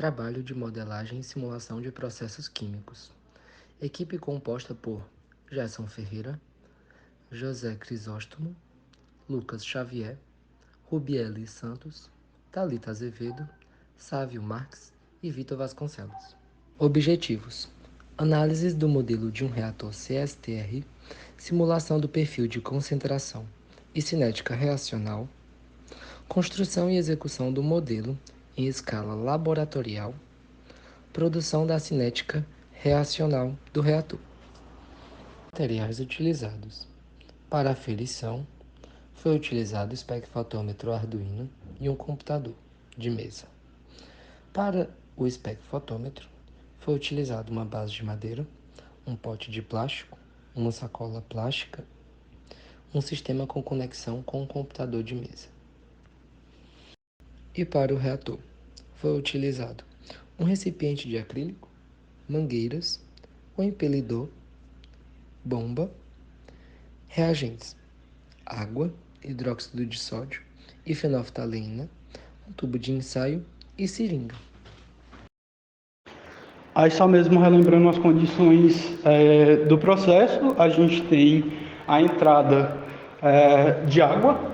Trabalho de modelagem e simulação de processos químicos. Equipe composta por Gerson Ferreira, José Crisóstomo, Lucas Xavier, Rubiele Santos, Thalita Azevedo, Sávio Marques e Vitor Vasconcelos. Objetivos: análise do modelo de um reator CSTR, simulação do perfil de concentração e cinética reacional, construção e execução do modelo em escala laboratorial, produção da cinética reacional do reator. Materiais utilizados: para a aferição, foi utilizado o espectrofotômetro Arduino e um computador de mesa. Para o espectrofotômetro, foi utilizado uma base de madeira, um pote de plástico, uma sacola plástica, um sistema com conexão com um computador de mesa. E para o reator, foi utilizado um recipiente de acrílico, mangueiras, um impelidor, bomba, reagentes, água, hidróxido de sódio e fenolftaleína, um tubo de ensaio e seringa. Aí só mesmo relembrando as condições do processo, a gente tem a entrada de água.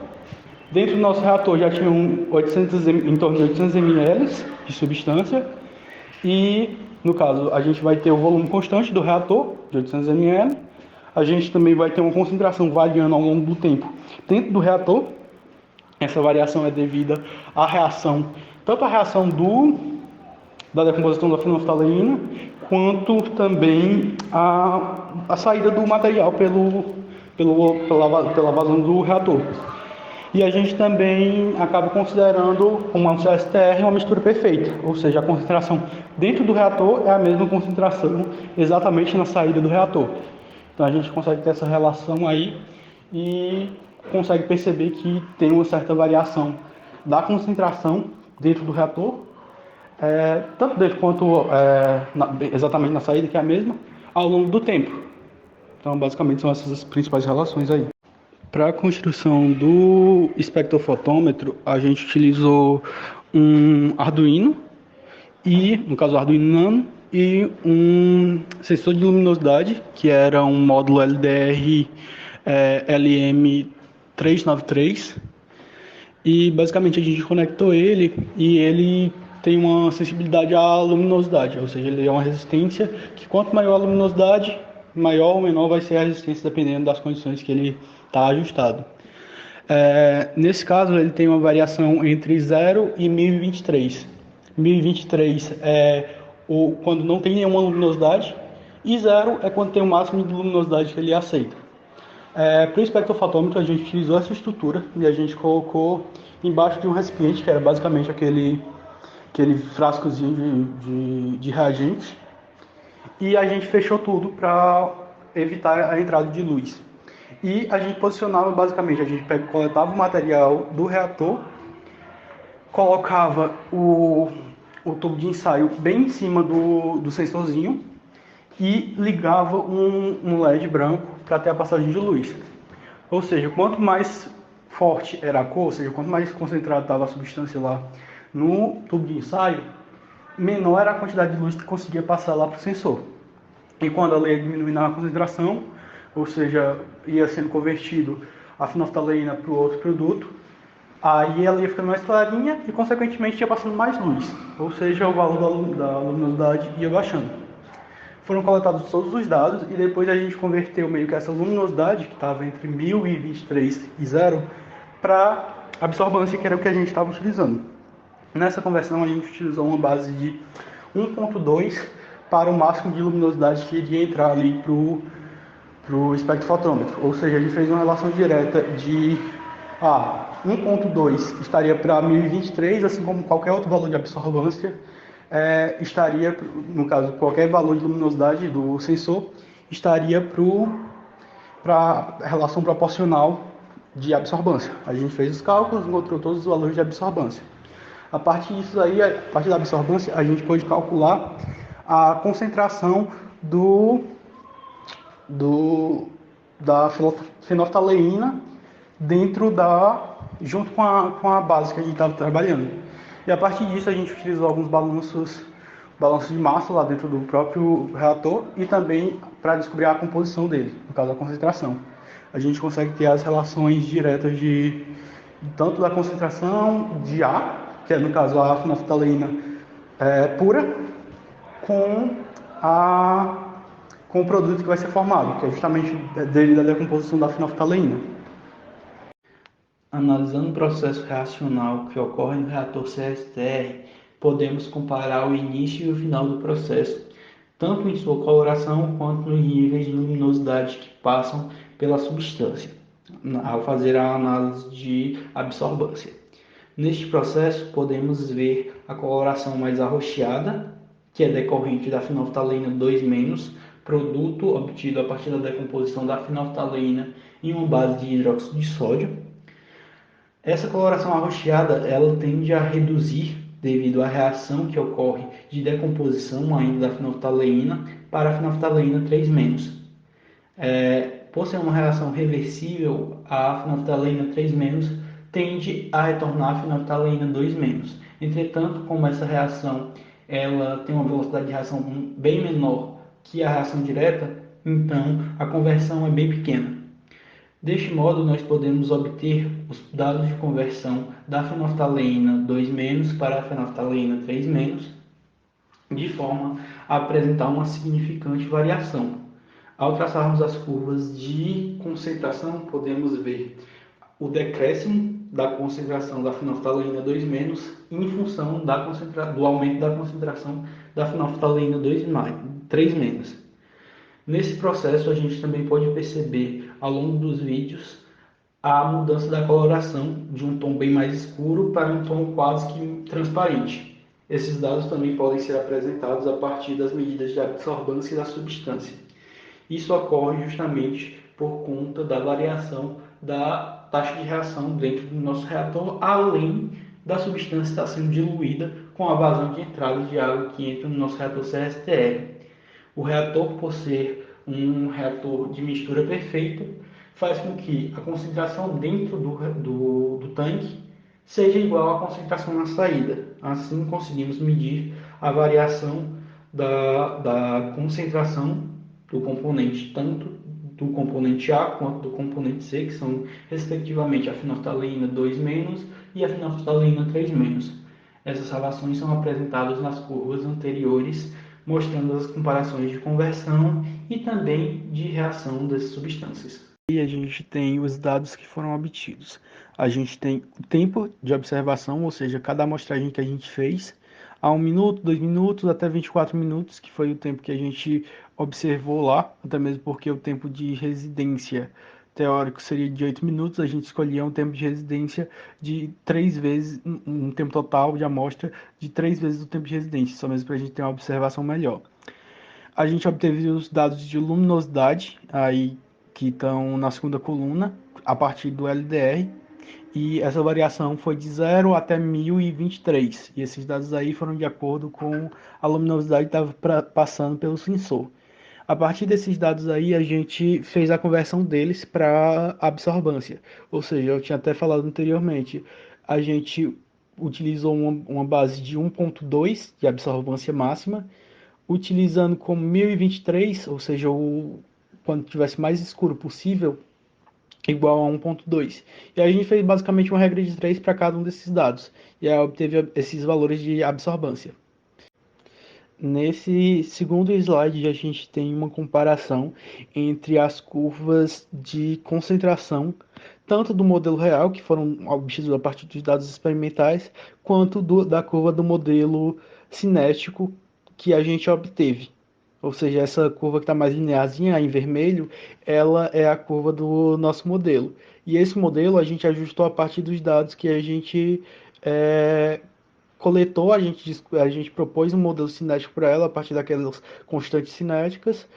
Dentro do nosso reator já tinha em torno de 800 ml de substância. E, no caso, a gente vai ter o volume constante do reator, de 800 ml. A gente também vai ter uma concentração variando ao longo do tempo dentro do reator. Essa variação é devida à reação, tanto à reação da decomposição da fenolftaleína, quanto também a saída do material pela vazão do reator. E a gente também acaba considerando uma CSTR uma mistura perfeita, ou seja, a concentração dentro do reator é a mesma concentração exatamente na saída do reator. Então a gente consegue ter essa relação aí e consegue perceber que tem uma certa variação da concentração dentro do reator, tanto dentro quanto exatamente na saída, que é a mesma, ao longo do tempo. Então basicamente são essas as principais relações aí. Para a construção do espectrofotômetro, a gente utilizou um Arduino, no caso o Arduino Nano, e um sensor de luminosidade, que era um módulo LDR LM393. E basicamente a gente conectou ele e ele tem uma sensibilidade à luminosidade, ou seja, ele é uma resistência que quanto maior a luminosidade, maior ou menor vai ser a resistência dependendo das condições que ele está ajustado. Nesse caso, ele tem uma variação entre 0 e 1023. 1023 é quando não tem nenhuma luminosidade, e 0 é quando tem o máximo de luminosidade que ele aceita. Para o espectrofotômetro, a gente utilizou essa estrutura e a gente colocou embaixo de um recipiente, que era basicamente aquele frascozinho de reagente, e a gente fechou tudo para evitar a entrada de luz. E a gente posicionava basicamente, a gente coletava o material do reator, colocava o tubo de ensaio bem em cima do sensorzinho e ligava um LED branco para ter a passagem de luz. Ou seja, quanto mais forte era a cor, ou seja, quanto mais concentrado estava a substância lá no tubo de ensaio, menor era a quantidade de luz que conseguia passar lá para o sensor. E quando ela ia diminuindo a concentração, ou seja, ia sendo convertido a fenolftaleína para o outro produto, aí ela ia ficando mais clarinha e, consequentemente, ia passando mais luz, ou seja, o valor da luminosidade ia baixando. Foram coletados todos os dados e depois a gente converteu meio que essa luminosidade, que estava entre 1023 e 0, para absorvância, que era o que a gente estava utilizando. Nessa conversão, a gente utilizou uma base de 1.2 para o máximo de luminosidade que iria entrar ali para o espectrofotômetro. Ou seja, a gente fez uma relação direta de 1.2 estaria para 1023, assim como qualquer outro valor de absorvância estaria, no caso, qualquer valor de luminosidade do sensor, estaria para a relação proporcional de absorvância. A gente fez os cálculos, encontrou todos os valores de absorvância. A partir disso aí, a partir da absorvância, a gente pôde calcular a concentração da fenolftaleína junto com a base que a gente estava trabalhando. E a partir disso a gente utilizou alguns balanços de massa lá dentro do próprio reator e também para descobrir a composição dele, no caso a concentração. A gente consegue ter as relações diretas de tanto da concentração de ar, que é no caso a fenolftaleína pura, com a com o produto que vai ser formado, que é justamente devido à decomposição da fenolftaleína. Analisando o processo reacional que ocorre no reator CSTR, podemos comparar o início e o final do processo, tanto em sua coloração quanto nos níveis de luminosidade que passam pela substância, ao fazer a análise de absorvância. Neste processo, podemos ver a coloração mais arroxeada, que é decorrente da fenolftaleína 2-, produto obtido a partir da decomposição da fenolftaleína em uma base de hidróxido de sódio. Essa coloração arroxeada ela tende a reduzir devido à reação que ocorre de decomposição ainda da fenolftaleína para a fenolftaleína 3-. Por ser uma reação reversível, a fenolftaleína 3- tende a retornar a fenolftaleína 2-. Entretanto, como essa reação ela tem uma velocidade de reação bem menor que a reação direta, então a conversão é bem pequena. Deste modo, nós podemos obter os dados de conversão da fenolftaleína 2- para a fenolftaleína 3-, de forma a apresentar uma significante variação. Ao traçarmos as curvas de concentração, podemos ver o decréscimo da concentração da fenolftaleína 2- em função do aumento da concentração da fenolftaleína 3-. Nesse processo, a gente também pode perceber, ao longo dos vídeos, a mudança da coloração de um tom bem mais escuro para um tom quase que transparente. Esses dados também podem ser apresentados a partir das medidas de absorvância da substância. Isso ocorre justamente por conta da variação da taxa de reação dentro do nosso reator, além da substância estar sendo diluída com a vazão de entrada de água que entra no nosso reator CSTR. O reator, por ser um reator de mistura perfeita, faz com que a concentração dentro do tanque seja igual à concentração na saída. Assim, conseguimos medir a variação da concentração do componente, tanto do componente A quanto do componente C, que são, respectivamente, a fenolftaleína 2- e a fenolftaleína 3-. Essas relações são apresentadas nas curvas anteriores, mostrando as comparações de conversão e também de reação dessas substâncias. E a gente tem os dados que foram obtidos. A gente tem o tempo de observação, ou seja, cada amostragem que a gente fez, a 1 minuto, 2 minutos, até 24 minutos, que foi o tempo que a gente observou lá, até mesmo porque o tempo de residência teórico seria de 8 minutos, a gente escolhia um tempo de residência de 3 vezes, um tempo total de amostra de 3 vezes o tempo de residência, só mesmo para a gente ter uma observação melhor. A gente obteve os dados de luminosidade, aí que estão na segunda coluna, a partir do LDR, e essa variação foi de 0 até 1023, e esses dados aí foram de acordo com a luminosidade que estava passando pelo sensor. A partir desses dados aí, a gente fez a conversão deles para absorvância, ou seja, eu tinha até falado anteriormente, a gente utilizou uma base de 1.2 de absorvância máxima, utilizando como 1023, ou seja, quando tivesse mais escuro possível, igual a 1.2. E aí a gente fez basicamente uma regra de 3 para cada um desses dados, e aí obteve esses valores de absorvância. Nesse segundo slide, a gente tem uma comparação entre as curvas de concentração, tanto do modelo real, que foram obtidos a partir dos dados experimentais, quanto da curva do modelo cinético que a gente obteve. Ou seja, essa curva que está mais linearzinha, em vermelho, ela é a curva do nosso modelo. E esse modelo a gente ajustou a partir dos dados que a gente coletou, a gente propôs um modelo cinético para ela a partir daquelas constantes cinéticas.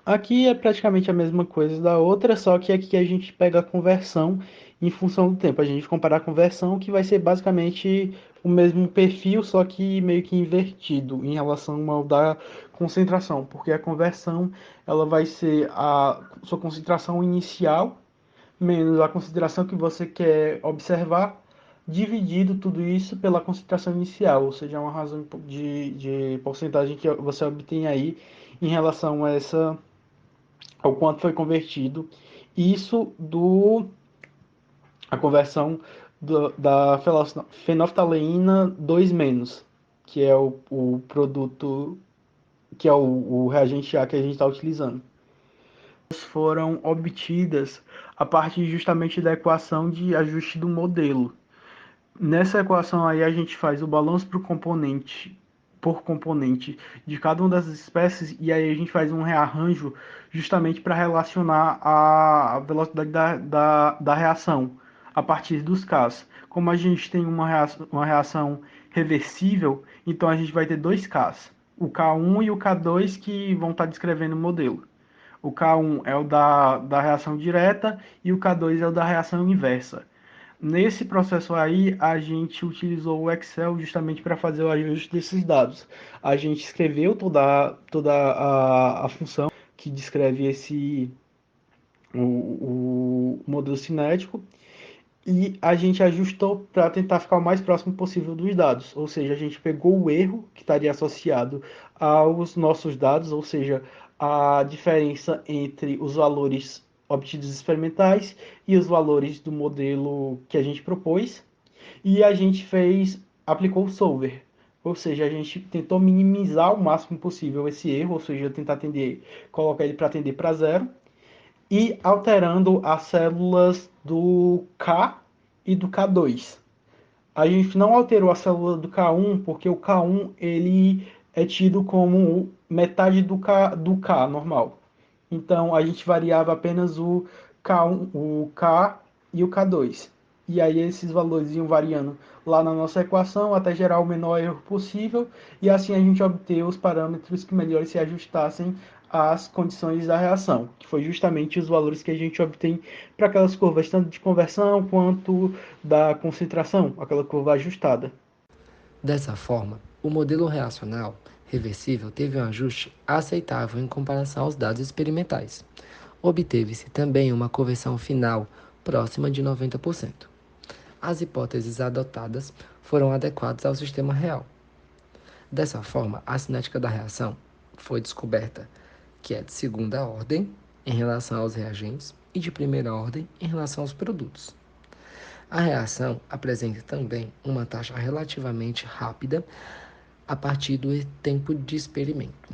Aqui é praticamente a mesma coisa da outra, só que aqui a gente pega a conversão em função do tempo. A gente compara a conversão, que vai ser basicamente o mesmo perfil, só que meio que invertido em relação ao da concentração, porque a conversão ela vai ser a sua concentração inicial menos a concentração que você quer observar dividido tudo isso pela concentração inicial, ou seja, uma razão de porcentagem que você obtém aí em relação a ao quanto foi convertido. Isso a conversão da fenolftaleína 2-, que é o produto, que é o reagente A que a gente está utilizando. Foram obtidas a partir justamente da equação de ajuste do modelo. Nessa equação aí a gente faz o balanço por componente de cada uma das espécies, e aí a gente faz um rearranjo justamente para relacionar a velocidade da reação a partir dos Ks. Como a gente tem uma reação reversível, então a gente vai ter dois Ks, o K1 e o K2, que vão estar descrevendo o modelo. O K1 é o da reação direta e o K2 é o da reação inversa. Nesse processo aí, a gente utilizou o Excel justamente para fazer o ajuste desses dados. A gente escreveu toda a função que descreve o modelo cinético e a gente ajustou para tentar ficar o mais próximo possível dos dados. Ou seja, a gente pegou o erro que estaria associado aos nossos dados, ou seja, a diferença entre os valores obtidos experimentais e os valores do modelo que a gente propôs, e a gente aplicou o solver. Ou seja, a gente tentou minimizar o máximo possível esse erro, ou seja, tentar colocar ele para tender para zero, e alterando as células do K e do K2. A gente não alterou a célula do K1 porque o K1 ele é tido como metade do K normal. Então a gente variava apenas o K1, o K e o K2. E aí esses valores iam variando lá na nossa equação até gerar o menor erro possível, e assim a gente obter os parâmetros que melhor se ajustassem às condições da reação, que foi justamente os valores que a gente obtém para aquelas curvas tanto de conversão quanto da concentração, aquela curva ajustada. Dessa forma, o modelo reacional reversível teve um ajuste aceitável em comparação aos dados experimentais. Obteve-se também uma conversão final próxima de 90%. As hipóteses adotadas foram adequadas ao sistema real. Dessa forma, a cinética da reação foi descoberta que é de segunda ordem em relação aos reagentes e de primeira ordem em relação aos produtos. A reação apresenta também uma taxa relativamente rápida a partir do tempo de experimento.